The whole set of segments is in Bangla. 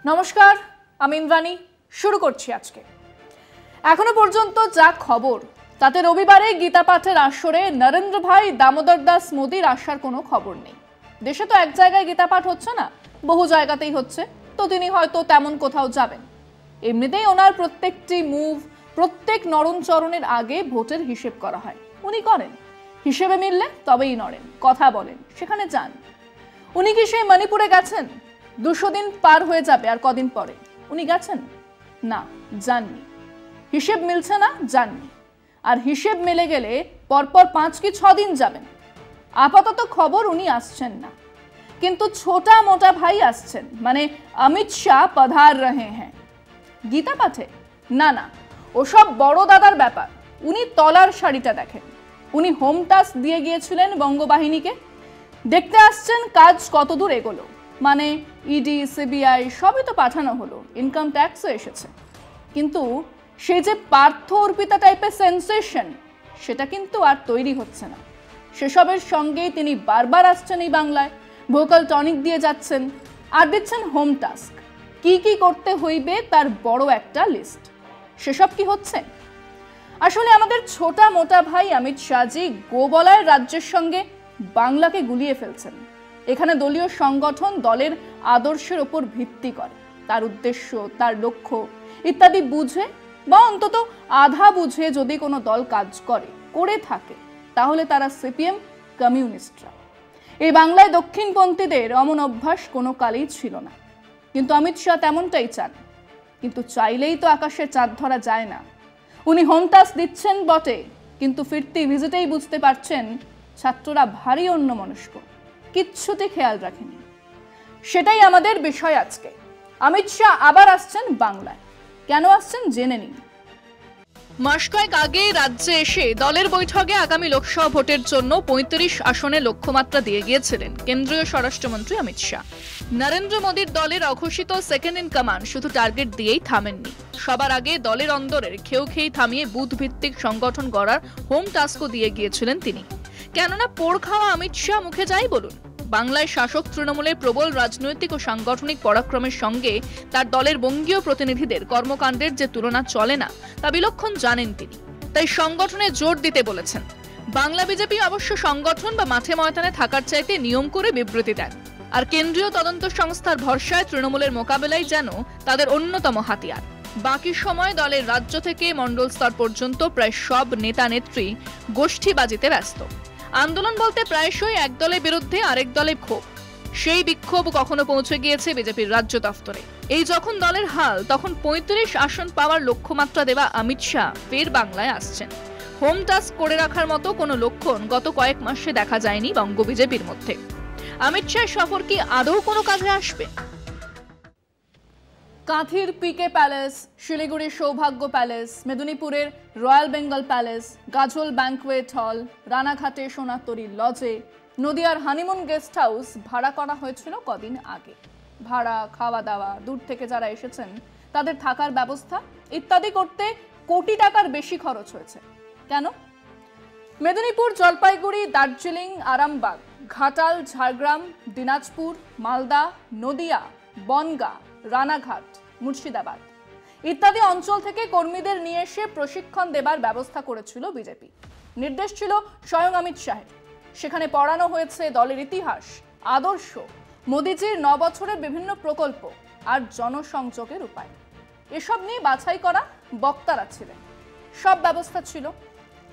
নমস্কার, আমি ইন্দ্রাণী। শুরু করছি আজকে। এখনো পর্যন্ত যা খবর তাতে রবিবারে গীতা পাঠের আসরে নরেন্দ্র ভাই দামোদর দাস মোদীর আসার কোনো খবর নেই। দেশে তো এক জায়গায় গীতা পাঠ হচ্ছে না, বহু জায়গাতেই হচ্ছে, তো তিনি হয়তো তেমন কোথাও যাবেন। এমনিতেই ওনার প্রত্যেকটি মুভ, প্রত্যেক নরণচরণের আগে ভোটের হিসেব করা হয়, উনি করেন। হিসেবে মিললে তবেই নড়েন, কথা বলেন, সেখানে যান। উনি কি সেই মণিপুরে গেছেন? 200 দিন পার হয়ে যাবে আর কদিন পরে। উনি গেছেন? না, যাননি। হিসেব মিলছে না, যাননি। আর হিসেব মিলে গেলে পরপর 5 কি 6 দিন যাবেন। আপাতত খবর উনি আসছেন না, কিন্তু ছোটা মোটা ভাই আসছেন, মানে অমিত শাহ পধার রহে হ্যাঁ। গীতা পাঠে? না না, ওসব বড় দাদার ব্যাপার। উনি তলার শাড়িটা দেখেন। উনি হোম টাস্ক দিয়ে গিয়েছিলেন বঙ্গবাহিনীকে, দেখতে আসছেন কাজ কতদূর এগোলো। মানে ইডি, সিবিআই সবই তো পাঠানো হলো, ইনকাম ট্যাক্সও এসেছে, কিন্তু সেই যে পার্থ অর্পিতা টাইপের সেন্সেশন, সেটা কিন্তু আর তৈরি হচ্ছে না। সেসবের সঙ্গেই তিনি বারবার আসছেন এই বাংলায়, ভোকাল টনিক দিয়ে যাচ্ছেন, আর দিচ্ছেন হোম টাস্ক। কি কি করতে হইবে তার বড় একটা লিস্ট। সেসব কি হচ্ছে? আসলে আমাদের ছোটা মোটা ভাই অমিত শাহজি গোবলায় রাজ্যের সঙ্গে বাংলাকে গুলিয়ে ফেলছেন। এখানে দলীয় সংগঠন দলের আদর্শের ওপর ভিত্তি করে, তার উদ্দেশ্য, তার লক্ষ্য ইত্যাদি বুঝে, বা অন্তত আধা বুঝে যদি কোনো দল কাজ করে থাকে, তাহলে তারা সিপিএম, কমিউনিস্টরা। এই বাংলায় দক্ষিণপন্থীদের অমন অভ্যাস কোনো কালেই ছিল না, কিন্তু অমিত শাহ তেমনটাই চান। কিন্তু চাইলেই তো আকাশে চাঁদ ধরা যায় না। উনি হোম টাস্ক দিচ্ছেন বটে, কিন্তু ফিরতি ভিজিটেই বুঝতে পারছেন ছাত্ররা ভারী অন্যমনস্ক, কিচ্ছুতে খেয়াল রাখেনি। সেটাই আমাদের বিষয় আজকে। অমিত শাহ আবার আসছেন বাংলায়, কেন আসছেন জেনে নিন। মাস কয়েক আগে রাজ্যে এসে দলের বৈঠকে আগামী লোকসভা ভোটের জন্য 35 আসনে লক্ষ্যমাত্রা দিয়ে গিয়েছিলেন কেন্দ্রীয় স্বরাষ্ট্রমন্ত্রী অমিত শাহ। নরেন্দ্র মোদীর দলের অঘোষিত সেকেন্ড ইন কমান্ড শুধু টার্গেট দিয়েই থামেননি, সবার আগে দলের অন্দরের খেয়েই থামিয়ে বুথ ভিত্তিক সংগঠন গড়ার হোম টাস্কও দিয়ে গিয়েছিলেন তিনি। কেননা পোড় খাওয়া অমিত শাহ মুখে যাই বলুন, বাংলায় শাসক তৃণমূলের প্রবল রাজনৈতিক ও সাংগঠনিক পরাক্রমের সঙ্গে তার দলের বঙ্গীয় প্রতিনিধিদের কর্মকাণ্ডের যে তুলনা চলে না, তা বিলক্ষণ জানেন তিনি। তাই সংগঠনে জোর দিতে বলেছেন। বাংলা বিজেপি অবশ্য সংগঠন বা মাঠে ময়দানে থাকার চাইতে নিয়ম করে বিবৃতি দেন, আর কেন্দ্রীয় তদন্ত সংস্থার ভরসায় তৃণমূলের মোকাবেলাই যেন তাদের অন্যতম হাতিয়ার। বাকি সময় দলের রাজ্য থেকে মণ্ডল স্তর পর্যন্ত প্রায় সব নেতা নেত্রী গোষ্ঠীবাজিতে ব্যস্ত। আন্দোলন বলতে প্রায়শই এক দলের বিরুদ্ধে আরেক দলের ক্ষোভ। সেই বিক্ষোভ কখনো পৌঁছে গিয়েছে বিজেপির রাজ্য দফতরে। এই যখন দলের হাল, তখন 35 আসন পাওয়ার লক্ষ্যমাত্রা দেওয়া অমিত শাহ ফের বাংলায় আসছেন। হোম টাস্ক করে রাখার মতো কোনো লক্ষণ গত কয়েক মাসে দেখা যায়নি বঙ্গ বিজেপির মধ্যে। অমিত শাহ সফর কি আদৌ কোনো কাজে আসবে? কাঁথির পিকে প্যালেস, শিলিগুড়ির সৌভাগ্য প্যালেস, মেদিনীপুরের royal Bengal palace, Gajol banquet hall, রানাঘাটে সোনাতরী লজে, নদিয়ার হানিমুন গেস্ট হাউস ভাড়া করা হয়েছিল কদিন আগে। ভাড়া, খাওয়া দাওয়া, দূর থেকে যারা এসেছেন তাদের থাকার ব্যবস্থা ইত্যাদি করতে কোটি টাকার বেশি খরচ হয়েছে। কেন? মেদিনীপুর, জলপাইগুড়ি, দার্জিলিং, আরামবাগ, ঘাটাল, ঝাড়গ্রাম, দিনাজপুর, মালদা, নদিয়া, বনগাঁ, রানাঘাট, মুর্শিদাবাদ ইত্যাদি অঞ্চল থেকে কর্মীদের নিয়ে এসে প্রশিক্ষণ দেবার ব্যবস্থা করেছিল বিজেপি। নির্দেশ ছিল স্বয়ং অমিত শাহের। সেখানে পড়ানো হয়েছে দলের ইতিহাস, আদর্শ, মোদিজির 9 বছরের বিভিন্ন প্রকল্প আর জনসংযোগের উপায়। এসব নিয়ে বাছাই করা বক্তারা ছিলেন। সব ব্যবস্থা ছিল।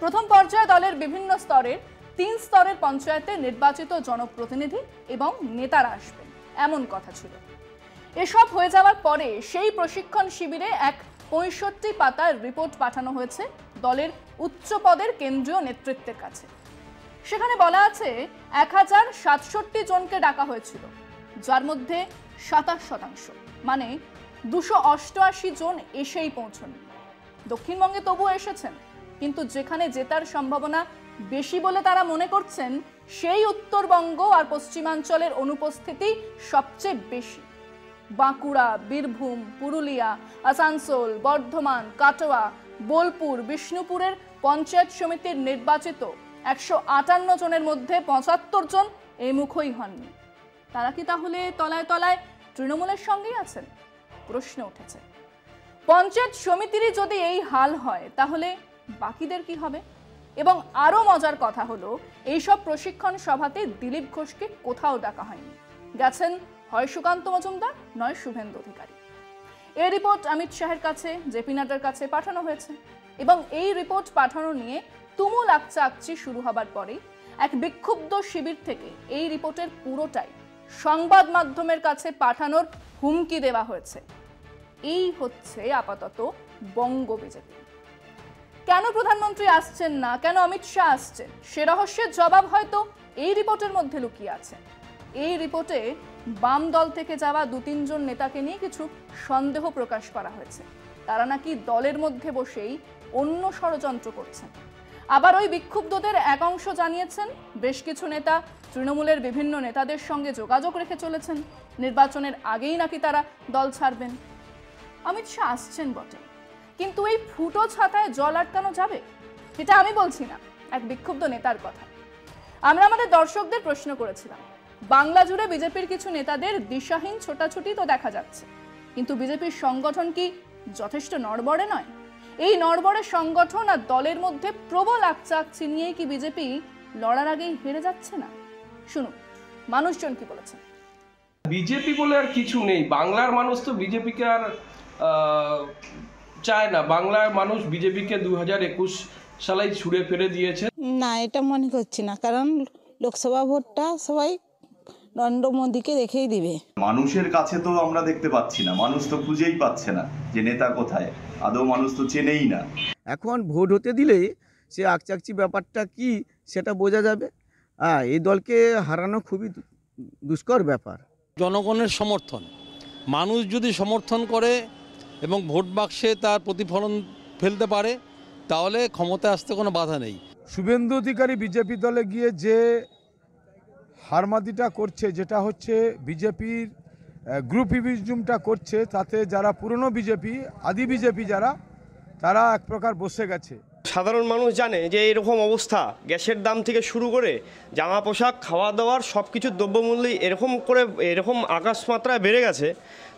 প্রথম পর্যায়ে দলের বিভিন্ন স্তরের 3 স্তরের পঞ্চায়েতে নির্বাচিত জনপ্রতিনিধি এবং নেতারা আসবেন, এমন কথা ছিল। এসব হয়ে যাওয়ার পরে সেই প্রশিক্ষণ শিবিরে এক 65 পাতার রিপোর্ট পাঠানো হয়েছে দলের উচ্চ পদের কেন্দ্রীয় নেতৃত্বের কাছে। সেখানে বলা আছে 1067 জনকে ডাকা হয়েছিল, যার মধ্যে 27%, মানে 288 জন এসেই পৌঁছন। দক্ষিণবঙ্গে তবুও এসেছেন, কিন্তু যেখানে জেতার সম্ভাবনা বেশি বলে তারা মনে করছেন, সেই উত্তরবঙ্গ আর পশ্চিমাঞ্চলের অনুপস্থিতি সবচেয়ে বেশি। বাঁকুড়া, বীরভূম, পুরুলিয়া, আসানসোল, বর্ধমান, কাটোয়া, বোলপুর, বিষ্ণুপুরের পঞ্চায়েত সমিতির নির্বাচিত 158 জনের মধ্যে 75 জন এই মুখই হননি। তারা কি তাহলে তলায় তলায় তৃণমূলের সঙ্গেই আছেন? প্রশ্ন উঠেছে। পঞ্চায়েত সমিতিরই যদি এই হাল হয় তাহলে বাকিদের কি হবে? এবং আরো মজার কথা হলো, এইসব প্রশিক্ষণ সভাতে দিলীপ ঘোষকে কোথাও ডাকা হয়নি। গেছেন হয় সুকান্ত মজুমদার, নয় শুভেন্দু অধিকারী। এই রিপোর্ট অমিত শাহের কাছে, জেপি নাড্ডার কাছে পাঠানো হয়েছে এবং এই রিপোর্ট পাঠানো নিয়ে তুমুল আকচাকচি শুরু হবার পরেই এক বিক্ষুব্ধ শিবির থেকে এই রিপোর্টের পুরোটাই সংবাদ মাধ্যমের কাছে পাঠানোর হুমকি দেওয়া হয়েছে। এই হচ্ছে আপাতত বঙ্গ বিজেপি। কেন প্রধানমন্ত্রী আসছেন না, কেন অমিত শাহ আসছেন, সে রহস্যের জবাব হয়তো এই রিপোর্টের মধ্যে লুকিয়ে আছে। এই রিপোর্টে বাম দল থেকে যাওয়া 2-3 জন নেতাকে নিয়ে কিছু সন্দেহ প্রকাশ করা হয়েছে। তারা নাকি দলের মধ্যে বসেই অন্য ষড়যন্ত্র করছেন। আবার ওই বিক্ষুব্ধদের এক অংশ জানিয়েছেন বেশ কিছু নেতা তৃণমূলের বিভিন্ন নেতাদের সঙ্গে যোগাযোগ রেখে চলেছেন, নির্বাচনের আগেই নাকি তারা দল ছাড়বেন। অমিত শাহ আসছেন বটে, কিন্তু এই ফুটো ছাতায় জল আটকানো যাবে? এটা আমি বলছি না, এক বিক্ষুব্ধ নেতার কথা। আমরা আমাদের দর্শকদের প্রশ্ন করেছিলাম, বাংলা জুড়ে বিজেপির কিছু নেতাদের দিশাহীন ছোটাছুটি তো দেখা যাচ্ছে, কিন্তু বিজেপির সংগঠন কি যথেষ্ট নড়বড়ে নয়? এই নড়বড়ে সংগঠন আর দলের মধ্যে প্রবল আকচাকচি নিয়ে কি বিজেপি লড়ার আগেই হেরে যাচ্ছে না? শুনুন মানুষজন কি বলেছেন। বিজেপি বলে আর কিছু নেই, বাংলার মানুষ তো বিজেপিকে আর চায় না। বাংলার মানুষ বিজেপিকে 2021 সালেই ছুঁড়ে ফেলে দিয়েছে। না, এটা মনে করছি না, কারণ লোকসভা ভোটটা সবাই নরেন্দ্র মোদীকে রেখেই দিবে। মানুষের কাছে তো আমরা দেখতে পাচ্ছি না, মানুষ তো খুঁজেই পাচ্ছে না যে নেতা কোথায়, আদৌ মানুষ তো চেনেই না। এখন ভোট হতে দিলে সে আকচাকচি ব্যাপারটা কি সেটা বোঝা যাবে। এই দলকে হারানো খুবই দুষ্কর ব্যাপার। জনগণের সমর্থন, মানুষ যদি সমর্থন করে এবং ভোট বাক্সে তার প্রতিফলন ফেলতে পারে তাহলে ক্ষমতায় আসতে কোনো বাধা নেই। শুভেন্দু অধিকারী বিজেপি দলে গিয়ে যে হারমাদিটা করছে, যেটা হচ্ছে বিজেপির গ্রুপিজমটা করছে, তাতে যারা পুরনো বিজেপি, আদি বিজেপি যারা, তারা এক প্রকার বসে গেছে। সাধারণ মানুষ জানে যে এরকম অবস্থা, গ্যাসের দাম থেকে শুরু করে জামা পোশাক, খাওয়া দাওয়ার সব কিছুর দ্রব্যমূল্যই এরকম আকাশ মাত্রায় বেড়ে গেছে।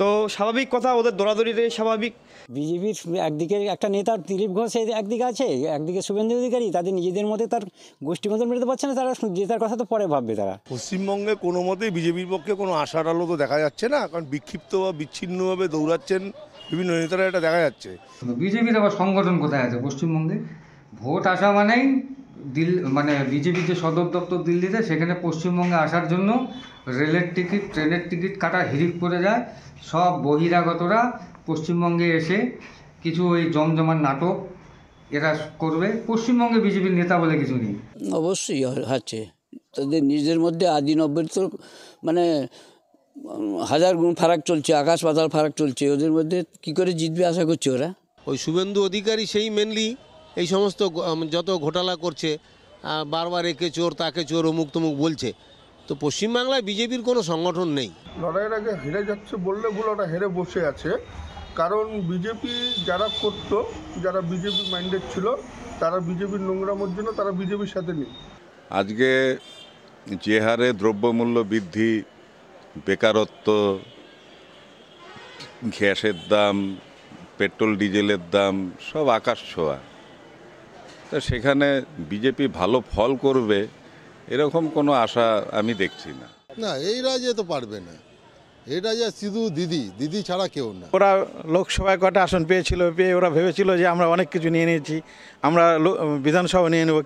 তো স্বাভাবিক কথা, ওদের দৌড়াদৌড়িতে স্বাভাবিক। বিজেপির একদিকে একটা নেতা দিলীপ ঘোষ একদিকে আছে, একদিকে শুভেন্দু অধিকারী, তাদের নিজেদের মধ্যে তার গোষ্ঠীমত মেটাতে পারছে না, তারা জেতার কথা তো পরে ভাববে। তারা পশ্চিমবঙ্গে কোনো মতেই বিজেপির পক্ষে কোনো আশার আলো তো দেখা যাচ্ছে না, কারণ বিক্ষিপ্ত বা বিচ্ছিন্নভাবে দৌড়াচ্ছেন বিভিন্ন নেতারা, এটা দেখা যাচ্ছে। বিজেপির আবার সংগঠন কোথায় আছে পশ্চিমবঙ্গে? ভোট আসা মানেই মানে বিজেপির যে সদর দপ্তর দিল্লিতে, সেখানে পশ্চিমবঙ্গে আসার জন্য রেলের টিকিট, ট্রেনের টিকিট কাটার হিড়িক পড়ে যায়। সব বহিরাগতরা পশ্চিমবঙ্গে এসে কিছু ওই জমজমার নাটক এরা করবে। পশ্চিমবঙ্গে বিজেপির নেতা বলে কিছু নেই। অবশ্যই আছে, তাদের নিজেদের মধ্যে আদি নব্বের তো মানে হাজার গুণ ফারাক চলছে, আকাশ পাতাল ফারাক চলছে। ওদের মধ্যে কি করে জিতবে আশা করছে ওরা? ওই শুভেন্দু অধিকারী সেই মেনলি এই সমস্ত যত ঘোটালা করছে, বারবার একে চোর তাকে চোর অমুক তমুক বলছে। তো পশ্চিমবাংলায় বিজেপির কোনো সংগঠন নেই। লড়াইয়ের আগে হেরে যাচ্ছে বললে ভুল, ওরা হেরে বসে আছে। কারণ বিজেপি যারা করতো, যারা বিজেপি মাইন্ডেড ছিল, তারা বিজেপির নোংরামোর জন্য তারা বিজেপির সাথে নেই। আজকে যে হারে দ্রব্যমূল্য বৃদ্ধি, বেকারত্ব, গ্যাসের দাম, পেট্রোল ডিজেলের দাম সব আকাশ ছোঁয়া, তা সেখানে বিজেপি ভালো ফল করবে এরকম কোনো আশা আমি দেখছি না। না, এই রাজ্যে তো পারবে না, এই রাজ্যে শুধু দিদি ছাড়া কেউ না। ওরা লোকসভায় কটা আসন পেয়ে ওরা ভেবেছিল যে আমরা অনেক কিছু নিয়ে নিয়েছি, আমরা বিধানসভা নিয়ে নেব।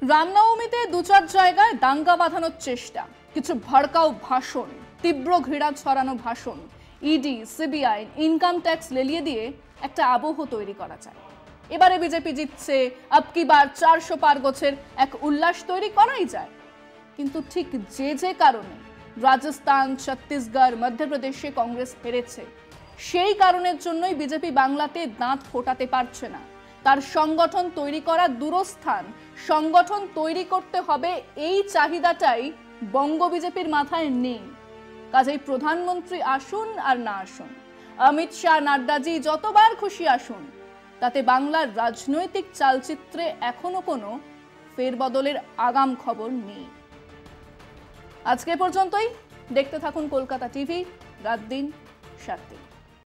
রামনবমীতে 2-4 জায়গায় দাঙ্গা বাঁধানোর চেষ্টা, কিছু ভড়কাও ভাষণ, তীব্র ঘৃণা ছড়ানো ভাষণ, ইডি, সিবিআই, ইনকাম ট্যাক্স লেলিয়ে দিয়ে একটা আবহ তৈরি করা যায়। এবারে বিজেপি জিতছে, আবকি বার 400 পার গোছের এক উল্লাস তৈরি করাই যায়। কিন্তু ঠিক যে কারণে রাজস্থান, ছত্তিশগড়, মধ্যপ্রদেশে কংগ্রেস হেরেছে, সেই কারণের জন্যই বিজেপি বাংলাতে দাঁত ফোটাতে পারছে না। তার সংগঠন তৈরি করা দূরস্থান, সংগঠন তৈরি করতে হবে, এই চাহিদাটাই বঙ্গ বিজেপির মাথায় নেই। কাজেই প্রধানমন্ত্রী আসুন আর না আসুন, অমিত শাহ, নাড্ডাজি যতবার খুশি আসুন, তাতে বাংলার রাজনৈতিক চালচিত্রে এখনো কোনো ফেরবদলের আগাম খবর নেই। আজকে পর্যন্তই। দেখতে থাকুন কলকাতা টিভি, রাত দিন 7 দিন।